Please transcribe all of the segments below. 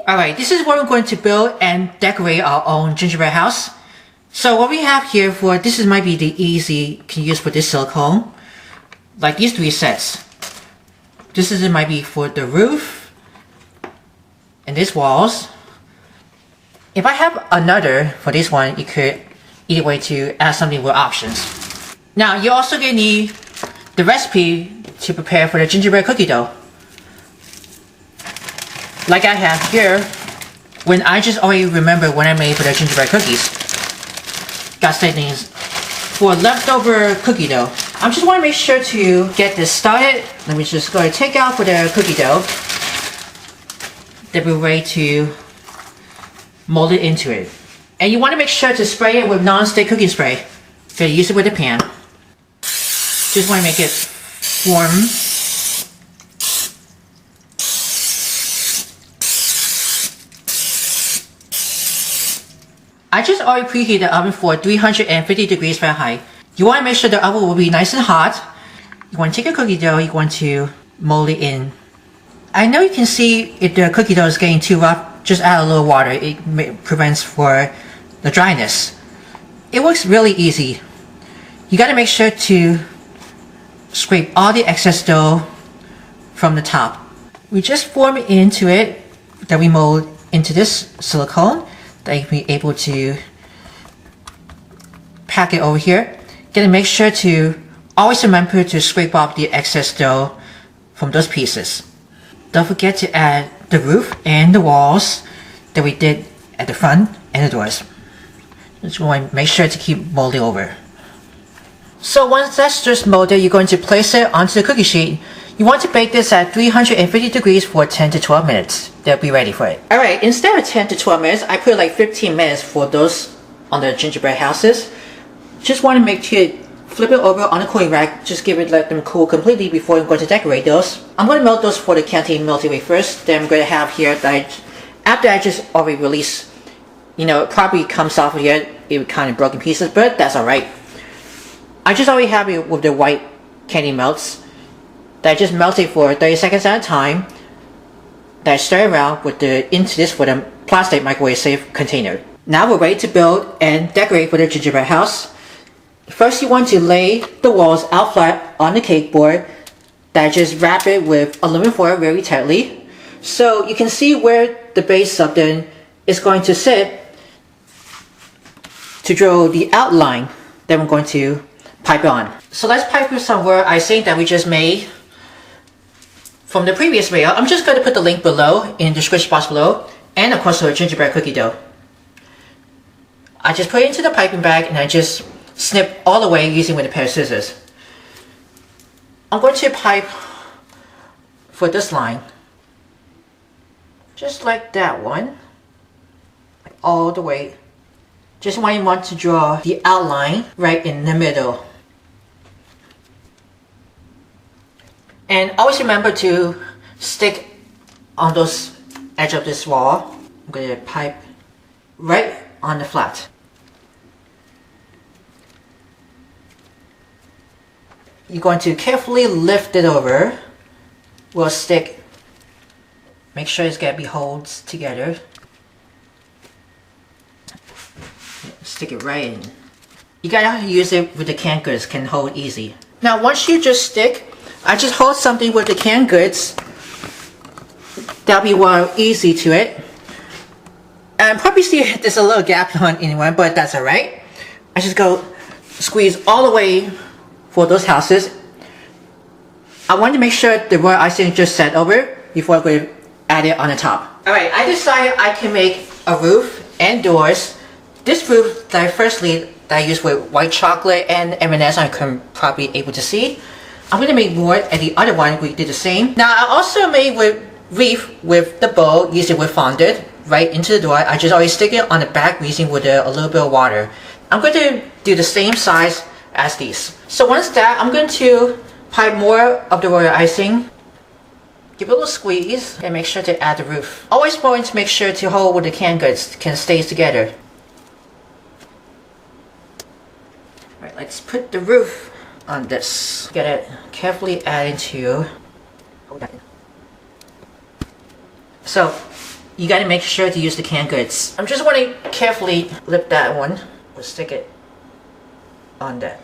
Alright, this is what we're going to build and decorate our own gingerbread house. So what we have here for, this might be the easy, can use for this silicone. Like these 3 sets. This might be for the roof. And these walls. If I have another for this one, you could either way to add something with options. Now you're also going to need the recipe to prepare for the gingerbread cookie dough. Like I have here, when I just already remember when I made for the gingerbread cookies. Got settings for leftover cookie dough. I just want to make sure to get this started. Let me just go ahead and take out for the cookie dough. Then we're ready to mold it into it. And you want to make sure to spray it with nonstick cooking spray. So use it with a pan. Just want to make it warm. I just already preheated the oven for 350 degrees Fahrenheit. You want to make sure the oven will be nice and hot. You want to take your cookie dough, you want to mold it in. I know you can see if the cookie dough is getting too rough, just add a little water. It prevents for the dryness. It works really easy. You got to make sure to scrape all the excess dough from the top. We just form it into it, then we mold into this silicone. That you can be able to pack it over here. Gotta make sure to always remember to scrape off the excess dough from those pieces. Don't forget to add the roof and the walls that we did at the front and the doors. Just want to make sure to keep molding over. So once that's just molded, you're going to place it onto the cookie sheet. You want to bake this at 350 degrees for 10 to 12 minutes. They'll be ready for it. Alright, instead of 10 to 12 minutes, I put like 15 minutes for those on the gingerbread houses. Just want to make sure you flip it over on a cooling rack. Just let them cool completely before I'm going to decorate those. I'm going to melt those for the candy melting away first. Then I'm going to have here that after I just already release, it probably comes off of here, it kind of broken pieces, but that's alright. I just already have it with the white candy melts. That I just melted for 30 seconds at a time. That I stir around into this for the plastic microwave safe container. Now we're ready to build and decorate for the gingerbread house. First you want to lay the walls out flat on the cake board. That I just wrap it with aluminum foil very tightly. So you can see where the base of the is going to sit to draw the outline that we're going to pipe on. So let's pipe with some raw icing that we just made from the previous video. I'm just going to put the link below in the description box below, and of course the gingerbread cookie dough. I just put it into the piping bag and I just snip all the way using with a pair of scissors. I'm going to pipe for this line, just like that one, all the way. Just want to draw the outline right in the middle. And always remember to stick on those edge of this wall. I'm going to pipe right on the flat. You're going to carefully lift it over. We'll stick. Make sure it's got to be holds together. Stick it right in. You gotta use it with the canned goods, can hold easy. Now once you just stick, I just hold something with the canned goods. That'll be more easy to it. And probably see there's a little gap on anyone, but that's alright. I just go squeeze all the way for those houses. I want to make sure the raw icing just set over before I go add it on the top. Alright, I decided I can make a roof and doors. This roof that I used with white chocolate and M&Ms, I can probably able to see. I'm going to make more, and the other one we did the same. Now I also made with wreath with the bow, used it with fondant right into the door. I just always stick it on the back using with a little bit of water. I'm going to do the same size as these. So once that, I'm going to pipe more of the royal icing. Give it a little squeeze and make sure to add the roof. Always going to make sure to hold with the canned goods can stay together. Alright, let's put the roof on this. Get it carefully add into. So you gotta make sure to use the canned goods. I'm just wanting to carefully lift that one. We'll stick it on that.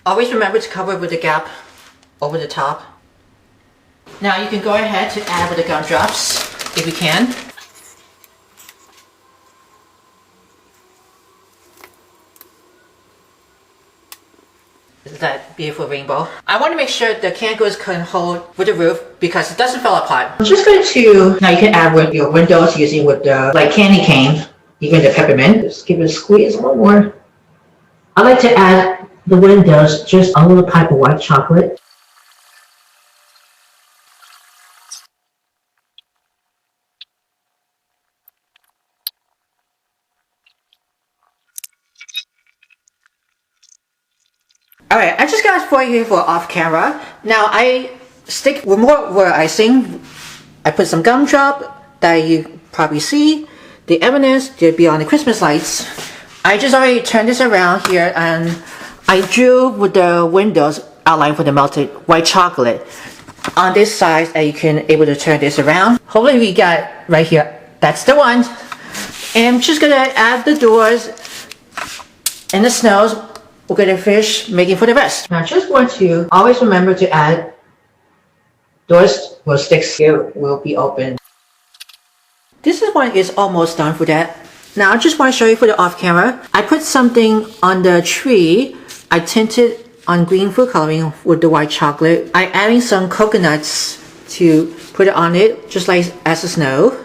Always remember to cover it with a gap over the top. Now you can go ahead to add with the gumdrops if you can. That beautiful rainbow. I want to make sure the canned goods can hold with the roof because it doesn't fall apart. I'm just going to, now you can add with your windows using with the like candy cane, even the peppermint. Just give it a squeeze, one more. I like to add the windows just a little pipe of white chocolate. Alright, I just got for you for off camera. Now I stick with more icing. I put some gumdrop that you probably see. The M&Ms, they'll be on the Christmas lights. I just already turned this around here and I drew with the windows outline for the melted white chocolate on this side, and you can able to turn this around. Hopefully we got right here. That's the one. And I'm just gonna add the doors and the snows. We're gonna finish making for the rest. Now I just want to always remember to add doors will sticks here will be open. This is one is almost done for that. Now I just want to show you for the off camera. I put something on the tree. I tinted on green food coloring with the white chocolate. I adding some coconuts to put it on it, just like as the snow.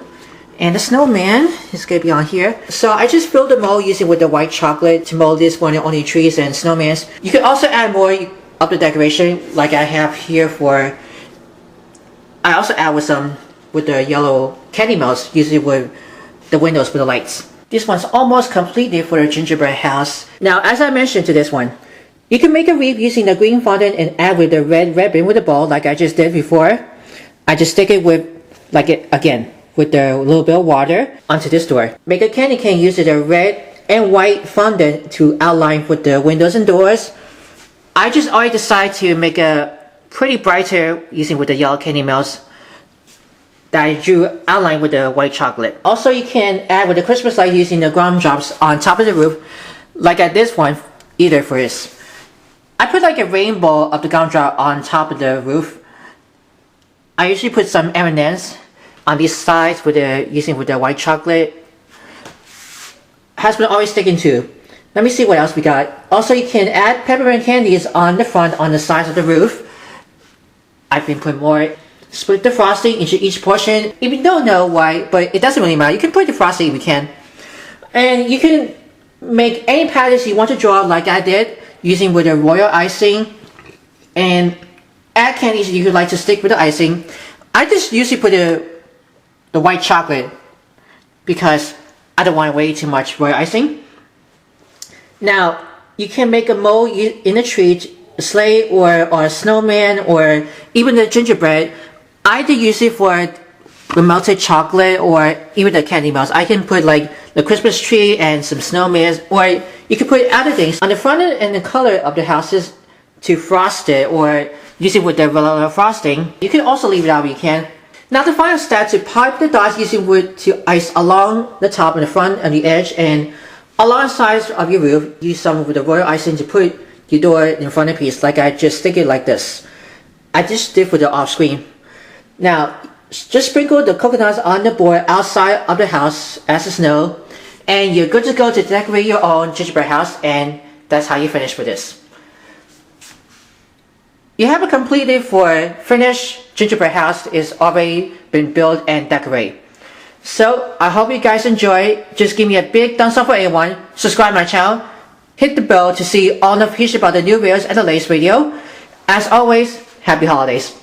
And the snowman is going to be on here. So I just filled the mold using with the white chocolate to mold this one on the trees and snowmans. You can also add more of the decoration like I have here for... I also add with some with the yellow candy melts using with the windows for the lights. This one's almost completed for the gingerbread house. Now as I mentioned to this one, you can make a wreath using the green fondant and add with the red ribbon with the ball like I just did before. I just stick it with, like it again, with the little bit of water onto this door. Make a candy cane using the red and white fondant to outline with the windows and doors. I just already decided to make a pretty brighter using with the yellow candy melts that I drew outline with the white chocolate. Also you can add with the Christmas light using the gumdrops on top of the roof like at this one either for this. I put like a rainbow of the gumdrop on top of the roof. I usually put some M&Ms on these sides with the using with the white chocolate. Has been always sticking to. Let me see what else we got. Also you can add peppermint candies on the front on the sides of the roof. I've been putting more. Split the frosting into each portion. If you don't know why, but it doesn't really matter. You can put the frosting if you can. And you can make any patterns you want to draw like I did using with the royal icing. And add candies you would like to stick with the icing. I just usually put the white chocolate because I don't want way too much royal icing. Now you can make a mold in a tree, a sleigh or a snowman or even the gingerbread. I do use it for the melted chocolate or even the candy melts. I can put like the Christmas tree and some snowmen, or you can put other things on the front and the color of the houses to frost it or use it with the vanilla frosting. You can also leave it out if you can. Now the final step to pipe the dots using wood to ice along the top and the front and the edge and along the sides of your roof. Use some of the royal icing to put your door in front of the piece like I just stick it like this. I just did for the off screen. Now just sprinkle the coconuts on the board outside of the house as the snow and you're good to go to decorate your own gingerbread house, and that's how you finish with this. You have a completed for finished gingerbread house is already been built and decorated. So I hope you guys enjoy. Just give me a big thumbs up for everyone. Subscribe my channel. Hit the bell to see all notifications about the new videos and the latest video. As always, happy holidays.